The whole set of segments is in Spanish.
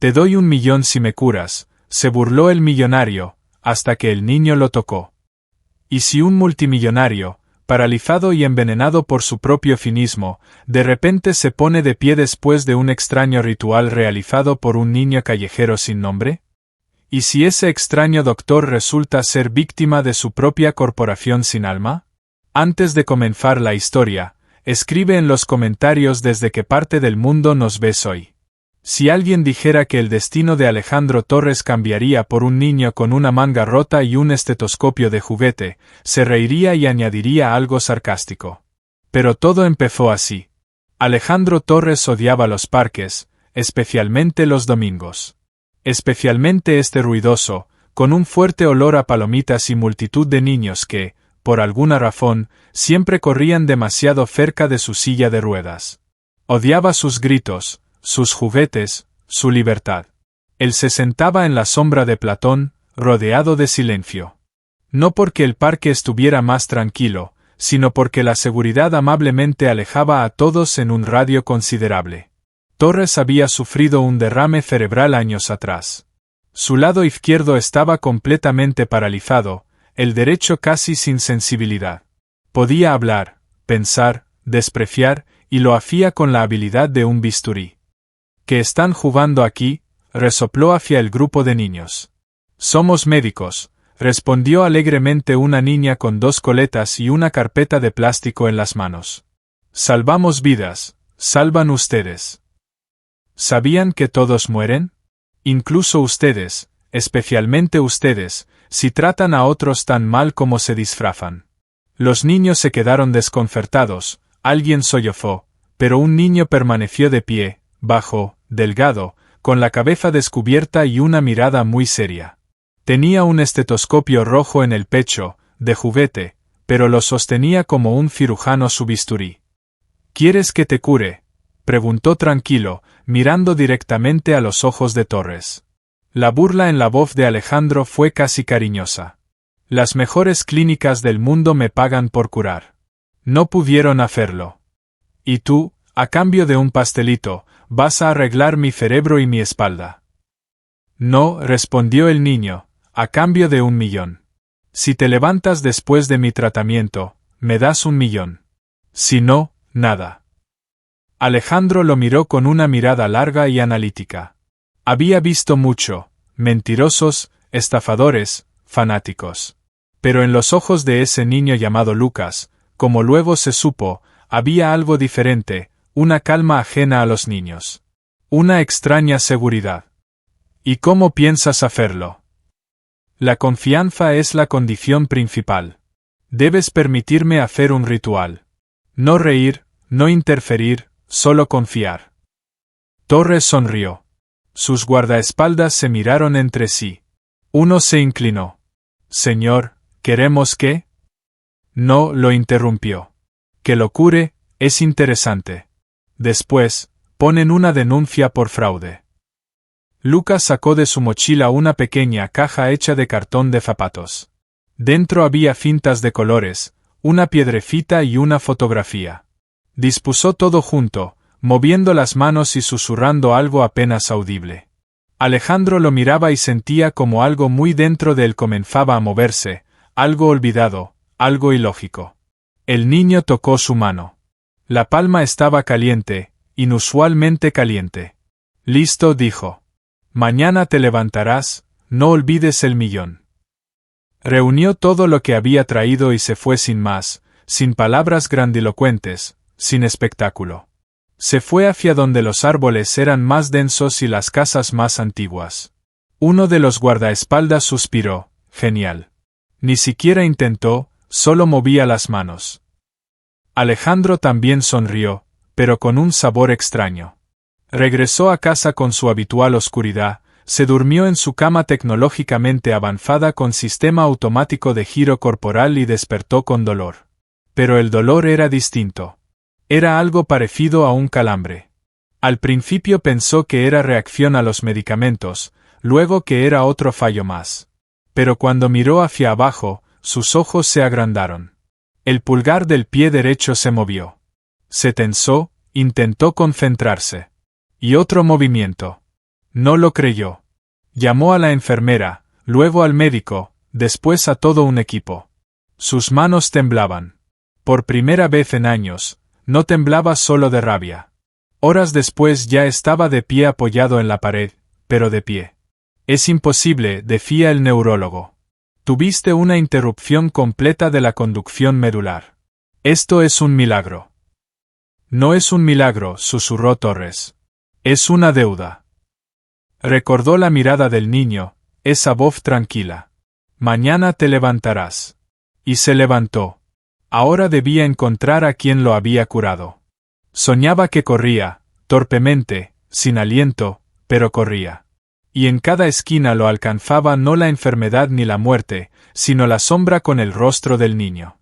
Te doy 1.000.000 si me curas, se burló el millonario, hasta que el niño lo tocó. Y si un multimillonario, paralizado y envenenado por su propio cinismo, de repente se pone de pie después de un extraño ritual realizado por un niño callejero sin nombre? ¿Y si ese extraño doctor resulta ser víctima de su propia corporación sin alma? Antes de comenzar la historia, escribe en los comentarios desde qué parte del mundo nos ves hoy. Si alguien dijera que el destino de Alejandro Torres cambiaría por un niño con una manga rota y un estetoscopio de juguete, se reiría y añadiría algo sarcástico. Pero todo empezó así. Alejandro Torres odiaba los parques, especialmente los domingos. Especialmente este ruidoso, con un fuerte olor a palomitas y multitud de niños que, por alguna razón, siempre corrían demasiado cerca de su silla de ruedas. Odiaba sus gritos, sus juguetes, su libertad. Él se sentaba en la sombra de Platón, rodeado de silencio. No porque el parque estuviera más tranquilo, sino porque la seguridad amablemente alejaba a todos en un radio considerable. Torres había sufrido un derrame cerebral años atrás. Su lado izquierdo estaba completamente paralizado, el derecho casi sin sensibilidad. Podía hablar, pensar, despreciar, y lo hacía con la habilidad de un bisturí. ¿Qué están jugando aquí?, resopló hacia el grupo de niños. Somos médicos, respondió alegremente una niña con 2 coletas y una carpeta de plástico en las manos. Salvamos vidas, salvan ustedes. ¿Sabían que todos mueren? Incluso ustedes, especialmente ustedes, si tratan a otros tan mal como se disfrazan. Los niños se quedaron desconcertados, alguien sollozó, pero un niño permaneció de pie, bajo, delgado, con la cabeza descubierta y una mirada muy seria. Tenía un estetoscopio rojo en el pecho, de juguete, pero lo sostenía como un cirujano su bisturí. ¿Quieres que te cure?, preguntó tranquilo, mirando directamente a los ojos de Torres. La burla en la voz de Alejandro fue casi cariñosa. Las mejores clínicas del mundo me pagan por curar. No pudieron hacerlo. Y tú, a cambio de un pastelito, vas a arreglar mi cerebro y mi espalda. No, respondió el niño, a cambio de 1.000.000. Si te levantas después de mi tratamiento, me das 1.000.000. Si no, nada. Alejandro lo miró con una mirada larga y analítica. Había visto mucho, mentirosos, estafadores, fanáticos. Pero en los ojos de ese niño llamado Lucas, como luego se supo, había algo diferente, una calma ajena a los niños. Una extraña seguridad. ¿Y cómo piensas hacerlo? La confianza es la condición principal. Debes permitirme hacer un ritual. No reír, no interferir, solo confiar. Torres sonrió. Sus guardaespaldas se miraron entre sí. Uno se inclinó. Señor, ¿queremos qué? No, lo interrumpió. Que lo cure, es interesante. Después, ponen una denuncia por fraude. Lucas sacó de su mochila una pequeña caja hecha de cartón de zapatos. Dentro había cintas de colores, una piedrecita y una fotografía. Dispuso todo junto, moviendo las manos y susurrando algo apenas audible. Alejandro lo miraba y sentía como algo muy dentro de él comenzaba a moverse, algo olvidado, algo ilógico. El niño tocó su mano. La palma estaba caliente, inusualmente caliente. Listo, dijo. Mañana te levantarás, no olvides el 1.000.000. Reunió todo lo que había traído y se fue sin más, sin palabras grandilocuentes, sin espectáculo. Se fue hacia donde los árboles eran más densos y las casas más antiguas. Uno de los guardaespaldas suspiró, genial. Ni siquiera intentó, solo movía las manos. Alejandro también sonrió, pero con un sabor extraño. Regresó a casa con su habitual oscuridad, se durmió en su cama tecnológicamente avanzada con sistema automático de giro corporal y despertó con dolor. Pero el dolor era distinto. Era algo parecido a un calambre. Al principio pensó que era reacción a los medicamentos, luego que era otro fallo más. Pero cuando miró hacia abajo, sus ojos se agrandaron. El pulgar del pie derecho se movió. Se tensó, intentó concentrarse. Y otro movimiento. No lo creyó. Llamó a la enfermera, luego al médico, después a todo un equipo. Sus manos temblaban. Por primera vez en años, no temblaba solo de rabia. Horas después ya estaba de pie apoyado en la pared, pero de pie. Es imposible, decía el neurólogo. Tuviste una interrupción completa de la conducción medular. Esto es un milagro. No es un milagro, susurró Torres. Es una deuda. Recordó la mirada del niño, esa voz tranquila. Mañana te levantarás. Y se levantó. Ahora debía encontrar a quien lo había curado. Soñaba que corría, torpemente, sin aliento, pero corría. Y en cada esquina lo alcanzaba no la enfermedad ni la muerte, sino la sombra con el rostro del niño.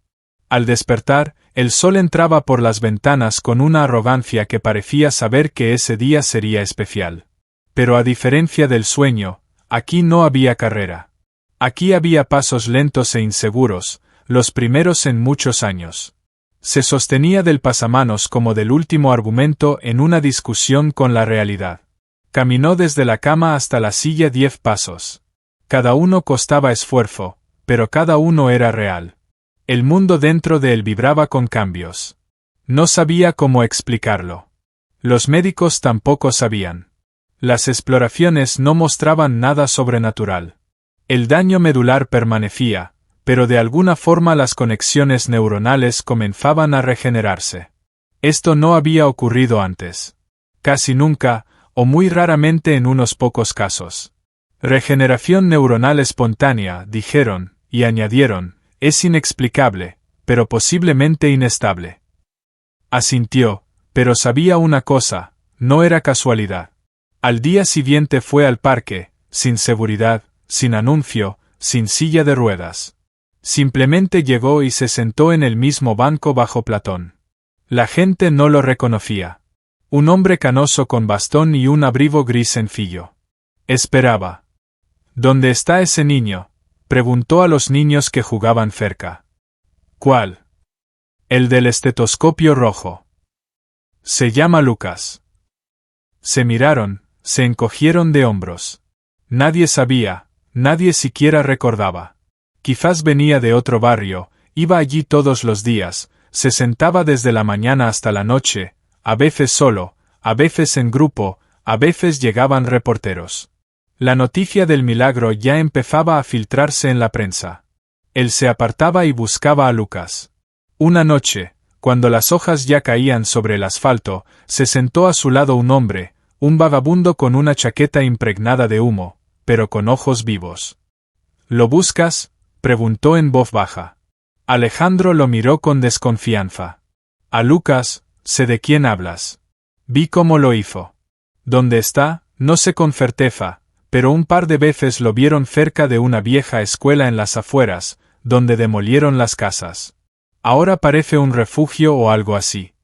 Al despertar, el sol entraba por las ventanas con una arrogancia que parecía saber que ese día sería especial. Pero a diferencia del sueño, aquí no había carrera. Aquí había pasos lentos e inseguros, los primeros en muchos años. Se sostenía del pasamanos como del último argumento en una discusión con la realidad. Caminó desde la cama hasta la silla 10 pasos. Cada uno costaba esfuerzo, pero cada uno era real. El mundo dentro de él vibraba con cambios. No sabía cómo explicarlo. Los médicos tampoco sabían. Las exploraciones no mostraban nada sobrenatural. El daño medular permanecía, pero de alguna forma las conexiones neuronales comenzaban a regenerarse. Esto no había ocurrido antes. Casi nunca, o muy raramente en unos pocos casos. Regeneración neuronal espontánea, dijeron, y añadieron, es inexplicable, pero posiblemente inestable. Asintió, pero sabía una cosa, no era casualidad. Al día siguiente fue al parque, sin seguridad, sin anuncio, sin silla de ruedas. Simplemente llegó y se sentó en el mismo banco bajo Platón. La gente no lo reconocía. Un hombre canoso con bastón y un abrigo gris sencillo. Esperaba. ¿Dónde está ese niño?, preguntó a los niños que jugaban cerca. ¿Cuál? El del estetoscopio rojo. Se llama Lucas. Se miraron, se encogieron de hombros. Nadie sabía, nadie siquiera recordaba. Quizás venía de otro barrio, iba allí todos los días, se sentaba desde la mañana hasta la noche, a veces solo, a veces en grupo, a veces llegaban reporteros. La noticia del milagro ya empezaba a filtrarse en la prensa. Él se apartaba y buscaba a Lucas. Una noche, cuando las hojas ya caían sobre el asfalto, se sentó a su lado un hombre, un vagabundo con una chaqueta impregnada de humo, pero con ojos vivos. ¿Lo buscas?, preguntó en voz baja. Alejandro lo miró con desconfianza. A Lucas, sé de quién hablas. Vi cómo lo hizo. ¿Dónde está? No sé con certeza, pero un par de veces lo vieron cerca de una vieja escuela en las afueras, donde demolieron las casas. Ahora parece un refugio o algo así.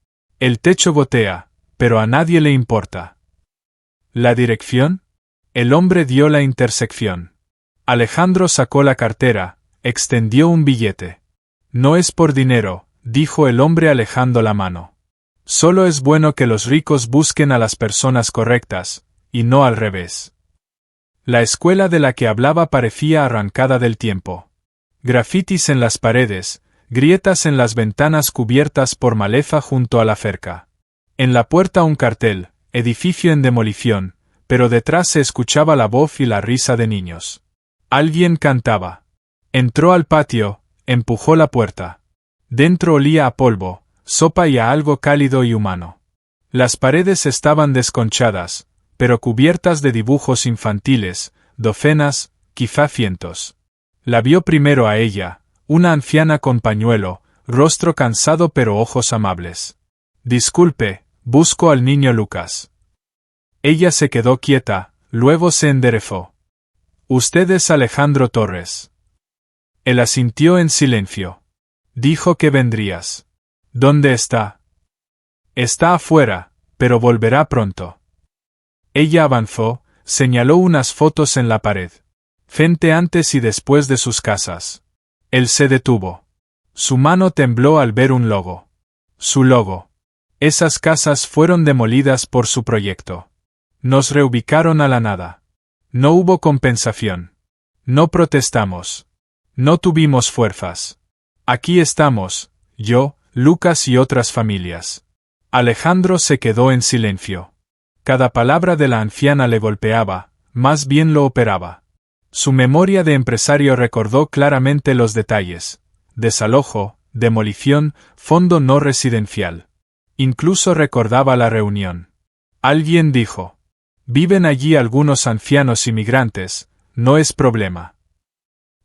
El techo gotea, pero a nadie le importa. ¿La dirección? El hombre dio la intersección. Alejandro sacó la cartera, extendió un billete. No es por dinero, dijo el hombre alejando la mano. Solo es bueno que los ricos busquen a las personas correctas, y no al revés. La escuela de la que hablaba parecía arrancada del tiempo. Grafitis en las paredes, grietas en las ventanas cubiertas por maleza junto a la cerca. En la puerta un cartel, edificio en demolición, pero detrás se escuchaba la voz y la risa de niños. Alguien cantaba. Entró al patio, empujó la puerta. Dentro olía a polvo, sopa y a algo cálido y humano. Las paredes estaban desconchadas, pero cubiertas de dibujos infantiles, docenas, quizá cientos. La vio primero a ella, una anciana con pañuelo, rostro cansado pero ojos amables. Disculpe, busco al niño Lucas. Ella se quedó quieta, luego se enderezó. Usted es Alejandro Torres. Él asintió en silencio. Dijo que vendrías. ¿Dónde está? Está afuera, pero volverá pronto. Ella avanzó, señaló unas fotos en la pared. Gente antes y después de sus casas. Él se detuvo. Su mano tembló al ver un logo. Su logo. Esas casas fueron demolidas por su proyecto. Nos reubicaron a la nada. No hubo compensación. No protestamos. No tuvimos fuerzas. Aquí estamos, yo, Lucas y otras familias. Alejandro se quedó en silencio. Cada palabra de la anciana le golpeaba, más bien lo operaba. Su memoria de empresario recordó claramente los detalles: desalojo, demolición, fondo no residencial. Incluso recordaba la reunión. Alguien dijo: viven allí algunos ancianos inmigrantes, no es problema.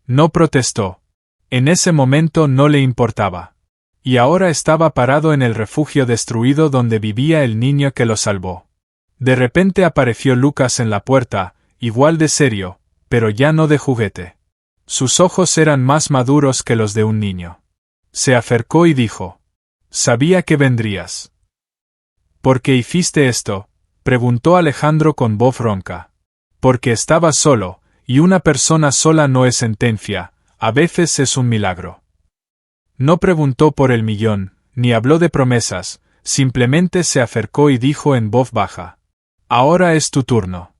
No protestó. En ese momento no le importaba. Y ahora estaba parado en el refugio destruido donde vivía el niño que lo salvó. De repente apareció Lucas en la puerta, igual de serio, pero ya no de juguete. Sus ojos eran más maduros que los de un niño. Se acercó y dijo: «Sabía que vendrías». «¿Por qué hiciste esto?», preguntó Alejandro con voz ronca. «Porque estaba solo, y una persona sola no es sentencia, a veces es un milagro». No preguntó por el millón, ni habló de promesas, simplemente se acercó y dijo en voz baja: «Ahora es tu turno».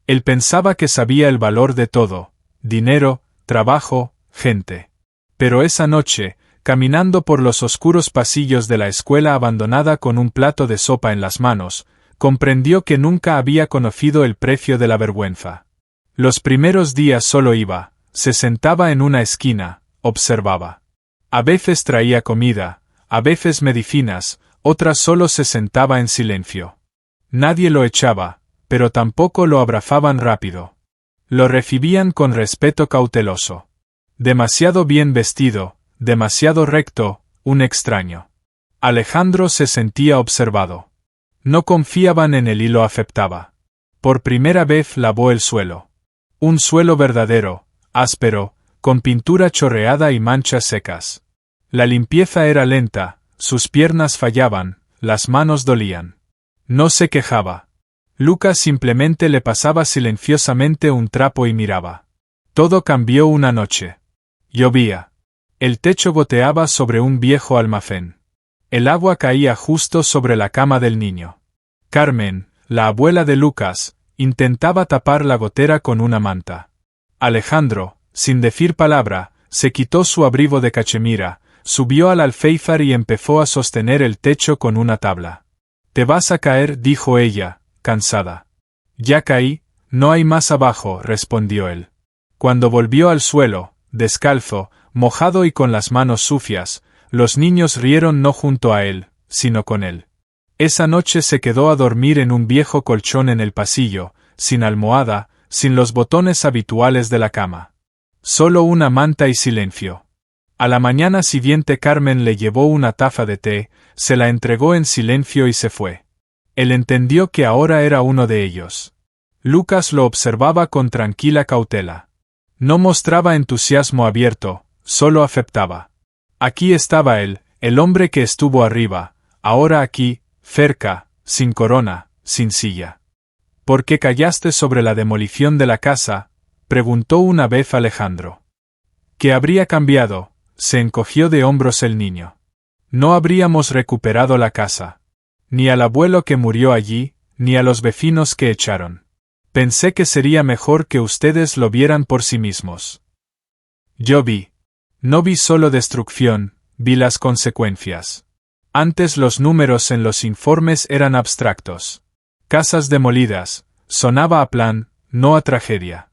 Él pensaba que sabía el valor de todo: dinero, trabajo, gente. Pero esa noche, caminando por los oscuros pasillos de la escuela abandonada con un plato de sopa en las manos, comprendió que nunca había conocido el precio de la vergüenza. Los primeros días solo iba, se sentaba en una esquina, observaba. A veces traía comida, a veces medicinas, otras solo se sentaba en silencio. Nadie lo echaba, pero tampoco lo abrazaban rápido. Lo recibían con respeto cauteloso. Demasiado bien vestido, demasiado recto, un extraño. Alejandro se sentía observado. No confiaban en él y lo aceptaba. Por primera vez lavó el suelo. Un suelo verdadero, áspero, con pintura chorreada y manchas secas. La limpieza era lenta, sus piernas fallaban, las manos dolían. No se quejaba. Lucas simplemente le pasaba silenciosamente un trapo y miraba. Todo cambió una noche. Llovía. El techo goteaba sobre un viejo almacén. El agua caía justo sobre la cama del niño. Carmen, la abuela de Lucas, intentaba tapar la gotera con una manta. Alejandro, sin decir palabra, se quitó su abrigo de cachemira, subió al alféizar y empezó a sostener el techo con una tabla. «Te vas a caer», dijo ella, cansada. «Ya caí, no hay más abajo», respondió él. Cuando volvió al suelo, descalzo, mojado y con las manos sucias, los niños rieron no junto a él, sino con él. Esa noche se quedó a dormir en un viejo colchón en el pasillo, sin almohada, sin los botones habituales de la cama. Solo una manta y silencio. A la mañana siguiente Carmen le llevó una taza de té, se la entregó en silencio y se fue. Él entendió que ahora era uno de ellos. Lucas lo observaba con tranquila cautela. No mostraba entusiasmo abierto, solo aceptaba. Aquí estaba él, el hombre que estuvo arriba, ahora aquí, cerca, sin corona, sin silla. «¿Por qué callaste sobre la demolición de la casa?», preguntó una vez Alejandro. «¿Qué habría cambiado?», se encogió de hombros el niño. «No habríamos recuperado la casa. Ni al abuelo que murió allí, ni a los vecinos que echaron. Pensé que sería mejor que ustedes lo vieran por sí mismos. Yo vi. No vi solo destrucción, vi las consecuencias. Antes los números en los informes eran abstractos. Casas demolidas, sonaba a plan, no a tragedia.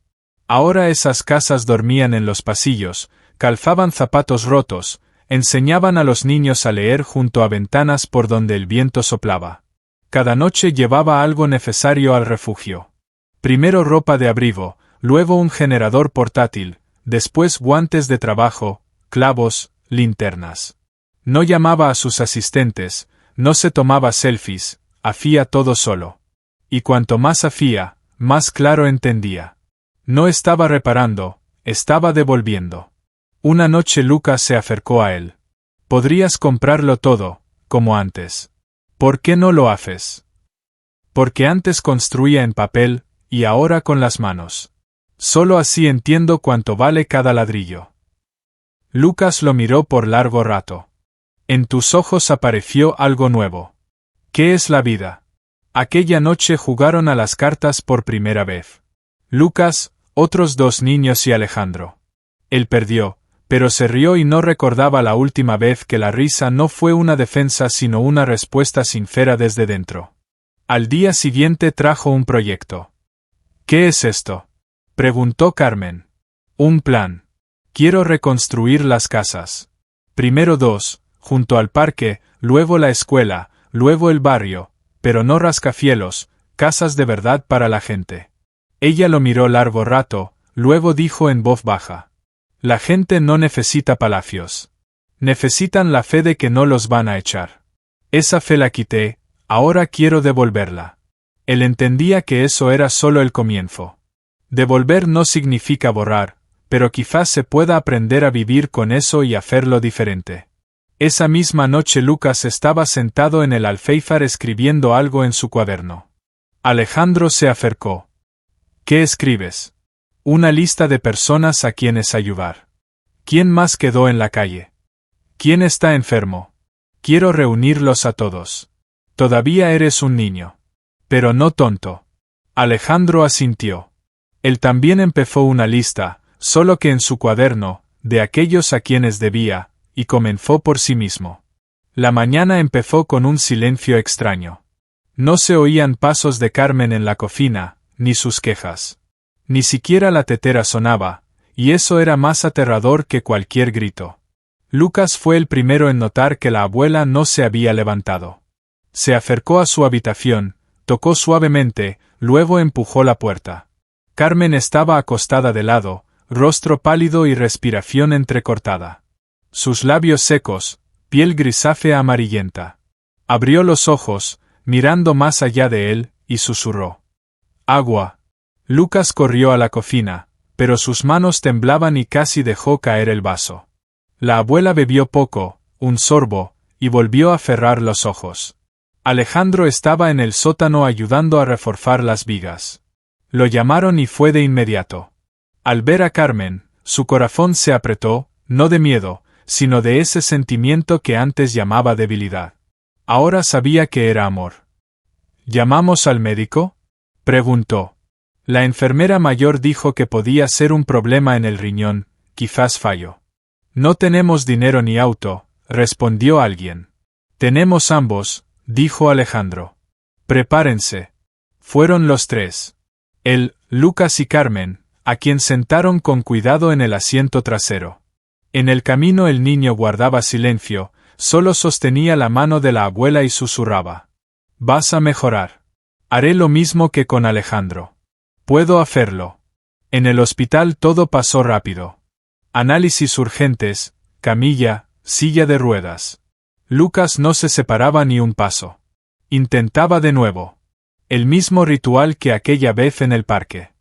Ahora esas casas dormían en los pasillos, calzaban zapatos rotos, enseñaban a los niños a leer junto a ventanas por donde el viento soplaba. Cada noche llevaba algo necesario al refugio. Primero ropa de abrigo, luego un generador portátil, después guantes de trabajo, clavos, linternas. No llamaba a sus asistentes, no se tomaba selfies, hacía todo solo. Y cuanto más hacía, más claro entendía. No estaba reparando, estaba devolviendo. Una noche Lucas se acercó a él. «Podrías comprarlo todo, como antes. ¿Por qué no lo haces?». «Porque antes construía en papel, y ahora con las manos. Solo así entiendo cuánto vale cada ladrillo». Lucas lo miró por largo rato. «En tus ojos apareció algo nuevo. ¿Qué es la vida?». Aquella noche jugaron a las cartas por primera vez. Lucas, otros 2 niños y Alejandro. Él perdió, pero se rió y no recordaba la última vez que la risa no fue una defensa sino una respuesta sincera desde dentro. Al día siguiente trajo un proyecto. ¿Qué es esto?, preguntó Carmen. Un plan. Quiero reconstruir las casas. Primero 2, junto al parque, luego la escuela, luego el barrio, pero no rascacielos, casas de verdad para la gente. Ella lo miró largo rato, luego dijo en voz baja. La gente no necesita palacios. Necesitan la fe de que no los van a echar. Esa fe la quité, ahora quiero devolverla. Él entendía que eso era solo el comienzo. Devolver no significa borrar, pero quizás se pueda aprender a vivir con eso y hacerlo diferente. Esa misma noche Lucas estaba sentado en el alféizar escribiendo algo en su cuaderno. Alejandro se acercó. ¿Qué escribes? Una lista de personas a quienes ayudar. ¿Quién más quedó en la calle? ¿Quién está enfermo? Quiero reunirlos a todos. Todavía eres un niño. Pero no tonto. Alejandro asintió. Él también empezó una lista, solo que en su cuaderno, de aquellos a quienes debía, y comenzó por sí mismo. La mañana empezó con un silencio extraño. No se oían pasos de Carmen en la cocina, ni sus quejas. Ni siquiera la tetera sonaba, y eso era más aterrador que cualquier grito. Lucas fue el primero en notar que la abuela no se había levantado. Se acercó a su habitación, tocó suavemente, luego empujó la puerta. Carmen estaba acostada de lado, rostro pálido y respiración entrecortada. Sus labios secos, piel grisácea amarillenta. Abrió los ojos, mirando más allá de él, y susurró. Agua. Lucas corrió a la cocina, pero sus manos temblaban y casi dejó caer el vaso. La abuela bebió poco, un sorbo, y volvió a cerrar los ojos. Alejandro estaba en el sótano ayudando a reforzar las vigas. Lo llamaron y fue de inmediato. Al ver a Carmen, su corazón se apretó, no de miedo, sino de ese sentimiento que antes llamaba debilidad. Ahora sabía que era amor. ¿Llamamos al médico?, preguntó. La enfermera mayor dijo que podía ser un problema en el riñón, quizás fallo. No tenemos dinero ni auto, respondió alguien. Tenemos ambos, dijo Alejandro. Prepárense. Fueron los 3. Él, Lucas y Carmen, a quien sentaron con cuidado en el asiento trasero. En el camino el niño guardaba silencio, solo sostenía la mano de la abuela y susurraba. Vas a mejorar. Haré lo mismo que con Alejandro. Puedo hacerlo. En el hospital todo pasó rápido. Análisis urgentes, camilla, silla de ruedas. Lucas no se separaba ni un paso. Intentaba de nuevo. El mismo ritual que aquella vez en el parque.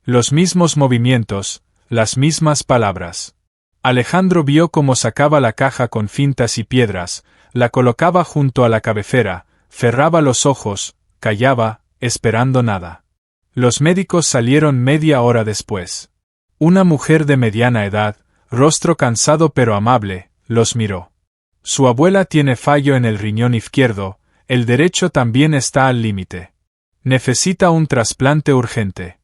Los mismos movimientos, las mismas palabras. Alejandro vio cómo sacaba la caja con cintas y piedras, la colocaba junto a la cabecera, cerraba los ojos, callaba, esperando nada. Los médicos salieron media hora después. Una mujer de mediana edad, rostro cansado pero amable, los miró. Su abuela tiene fallo en el riñón izquierdo, el derecho también está al límite. Necesita un trasplante urgente.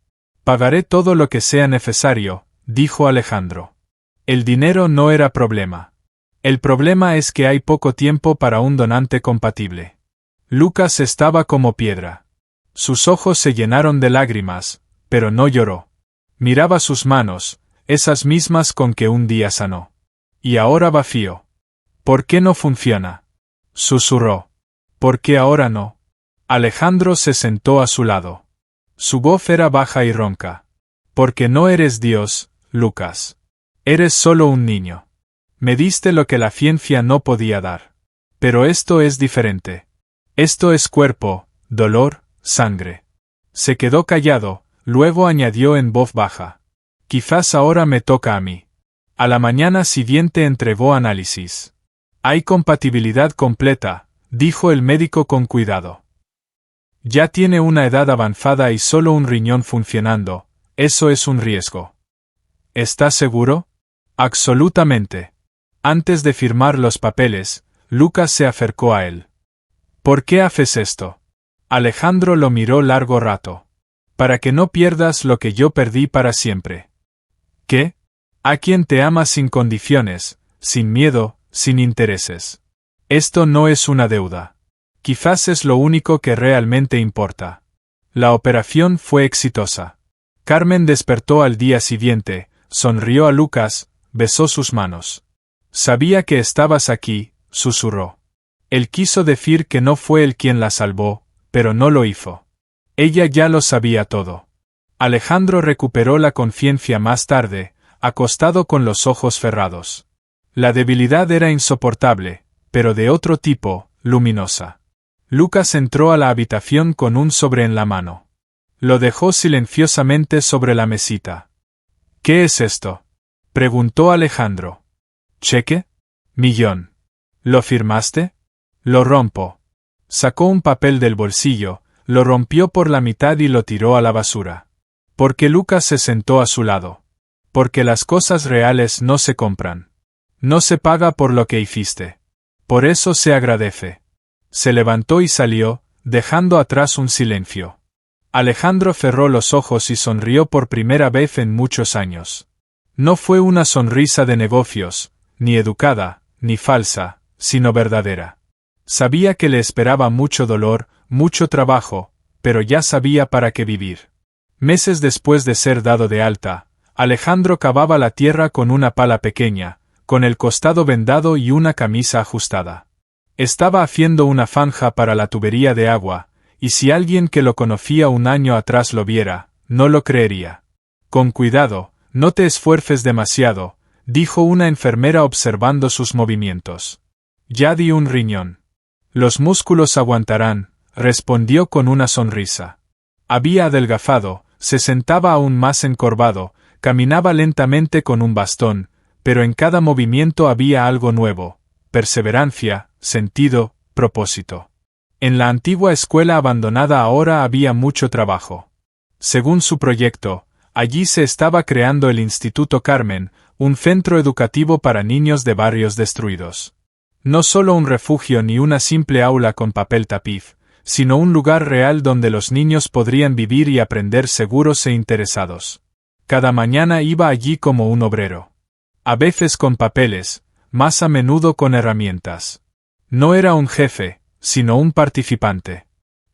Pagaré todo lo que sea necesario, dijo Alejandro. El dinero no era problema. El problema es que hay poco tiempo para un donante compatible. Lucas estaba como piedra. Sus ojos se llenaron de lágrimas, pero no lloró. Miraba sus manos, esas mismas con que un día sanó. Y ahora vacío. ¿Por qué no funciona?, susurró. ¿Por qué ahora no? Alejandro se sentó a su lado. Su voz era baja y ronca. Porque no eres Dios, Lucas. Eres solo un niño. Me diste lo que la ciencia no podía dar. Pero esto es diferente. Esto es cuerpo, dolor, sangre. Se quedó callado, luego añadió en voz baja. Quizás ahora me toca a mí. A la mañana siguiente entregó análisis. Hay compatibilidad completa, dijo el médico con cuidado. Ya tiene una edad avanzada y solo un riñón funcionando, eso es un riesgo. ¿Estás seguro? Absolutamente. Antes de firmar los papeles, Lucas se acercó a él. ¿Por qué haces esto? Alejandro lo miró largo rato. Para que no pierdas lo que yo perdí para siempre. ¿Qué? A quien te ama sin condiciones, sin miedo, sin intereses. Esto no es una deuda. Quizás es lo único que realmente importa. La operación fue exitosa. Carmen despertó al día siguiente, sonrió a Lucas, besó sus manos. Sabía que estabas aquí, susurró. Él quiso decir que no fue él quien la salvó, pero no lo hizo. Ella ya lo sabía todo. Alejandro recuperó la conciencia más tarde, acostado con los ojos cerrados. La debilidad era insoportable, pero de otro tipo, luminosa. Lucas entró a la habitación con un sobre en la mano. Lo dejó silenciosamente sobre la mesita. ¿Qué es esto?, preguntó Alejandro. ¿Cheque? Millón. ¿Lo firmaste? Lo rompo. Sacó un papel del bolsillo, lo rompió por la mitad y lo tiró a la basura. Porque Lucas se sentó a su lado. Porque las cosas reales no se compran. No se paga por lo que hiciste. Por eso se agradece. Se levantó y salió, dejando atrás un silencio. Alejandro cerró los ojos y sonrió por primera vez en muchos años. No fue una sonrisa de negocios, ni educada, ni falsa, sino verdadera. Sabía que le esperaba mucho dolor, mucho trabajo, pero ya sabía para qué vivir. Meses después de ser dado de alta, Alejandro cavaba la tierra con una pala pequeña, con el costado vendado y una camisa ajustada. Estaba haciendo una zanja para la tubería de agua, y si alguien que lo conocía un año atrás lo viera, no lo creería. Con cuidado, no te esfuerces demasiado, dijo una enfermera observando sus movimientos. Ya di un riñón. Los músculos aguantarán, respondió con una sonrisa. Había adelgazado, se sentaba aún más encorvado, caminaba lentamente con un bastón, pero en cada movimiento había algo nuevo: perseverancia, sentido, propósito. En la antigua escuela abandonada ahora había mucho trabajo. Según su proyecto, allí se estaba creando el Instituto Carmen, un centro educativo para niños de barrios destruidos. No solo un refugio ni una simple aula con papel tapiz, sino un lugar real donde los niños podrían vivir y aprender seguros e interesados. Cada mañana iba allí como un obrero. A veces con papeles, más a menudo con herramientas. No era un jefe, sino un participante.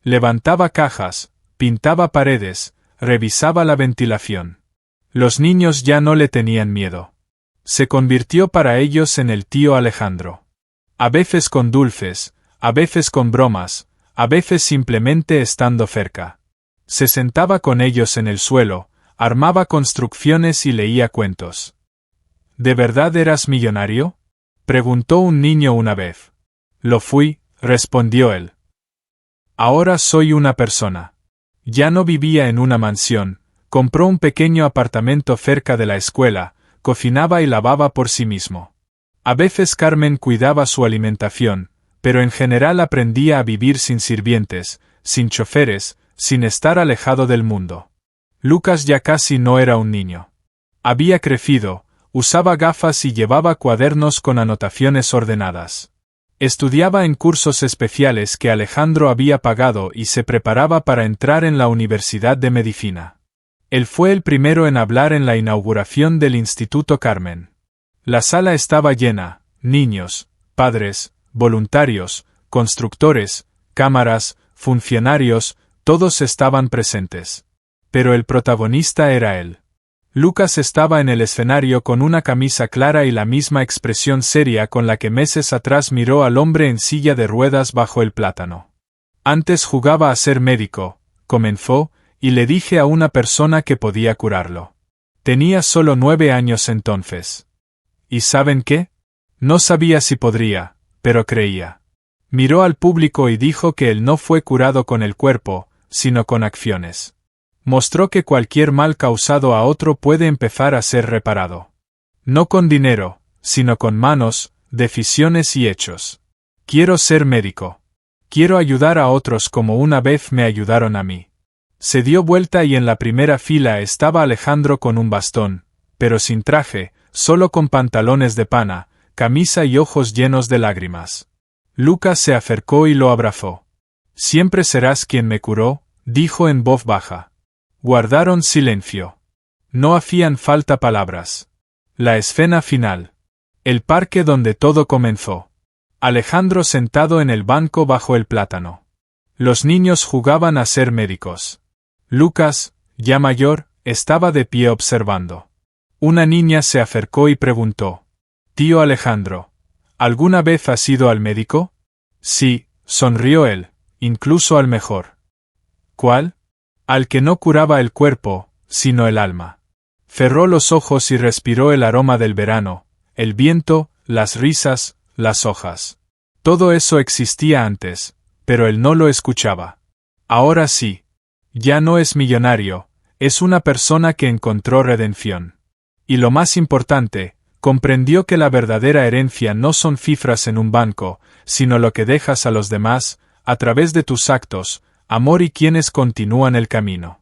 Levantaba cajas, pintaba paredes, revisaba la ventilación. Los niños ya no le tenían miedo. Se convirtió para ellos en el tío Alejandro. A veces con dulces, a veces con bromas, a veces simplemente estando cerca. Se sentaba con ellos en el suelo, armaba construcciones y leía cuentos. ¿De verdad eras millonario?, preguntó un niño una vez. Lo fui, respondió él. Ahora soy una persona. Ya no vivía en una mansión, compró un pequeño apartamento cerca de la escuela, cocinaba y lavaba por sí mismo. A veces Carmen cuidaba su alimentación, pero en general aprendía a vivir sin sirvientes, sin choferes, sin estar alejado del mundo. Lucas ya casi no era un niño. Había crecido, usaba gafas y llevaba cuadernos con anotaciones ordenadas. Estudiaba en cursos especiales que Alejandro había pagado y se preparaba para entrar en la Universidad de Medicina. Él fue el primero en hablar en la inauguración del Instituto Carmen. La sala estaba llena: niños, padres, voluntarios, constructores, cámaras, funcionarios, todos estaban presentes. Pero el protagonista era él. Lucas estaba en el escenario con una camisa clara y la misma expresión seria con la que meses atrás miró al hombre en silla de ruedas bajo el plátano. Antes jugaba a ser médico, comenzó, y le dije a una persona que podía curarlo. Tenía solo 9 años entonces. ¿Y saben qué? No sabía si podría, pero creía. Miró al público y dijo que él no fue curado con el cuerpo, sino con acciones. Mostró que cualquier mal causado a otro puede empezar a ser reparado. No con dinero, sino con manos, decisiones y hechos. Quiero ser médico. Quiero ayudar a otros como una vez me ayudaron a mí. Se dio vuelta y en la primera fila estaba Alejandro con un bastón, pero sin traje, solo con pantalones de pana, camisa y ojos llenos de lágrimas. Lucas se acercó y lo abrazó. Siempre serás quien me curó, dijo en voz baja. Guardaron silencio. No hacían falta palabras. La escena final. El parque donde todo comenzó. Alejandro sentado en el banco bajo el plátano. Los niños jugaban a ser médicos. Lucas, ya mayor, estaba de pie observando. Una niña se acercó y preguntó: «Tío Alejandro, ¿alguna vez has ido al médico?» «Sí», sonrió él, «incluso al mejor». «¿Cuál?» «Al que no curaba el cuerpo, sino el alma». Cerró los ojos y respiró el aroma del verano, el viento, las risas, las hojas. Todo eso existía antes, pero él no lo escuchaba. Ahora sí. Ya no es millonario, es una persona que encontró redención. Y lo más importante, comprendió que la verdadera herencia no son cifras en un banco, sino lo que dejas a los demás, a través de tus actos, amor y quienes continúan el camino.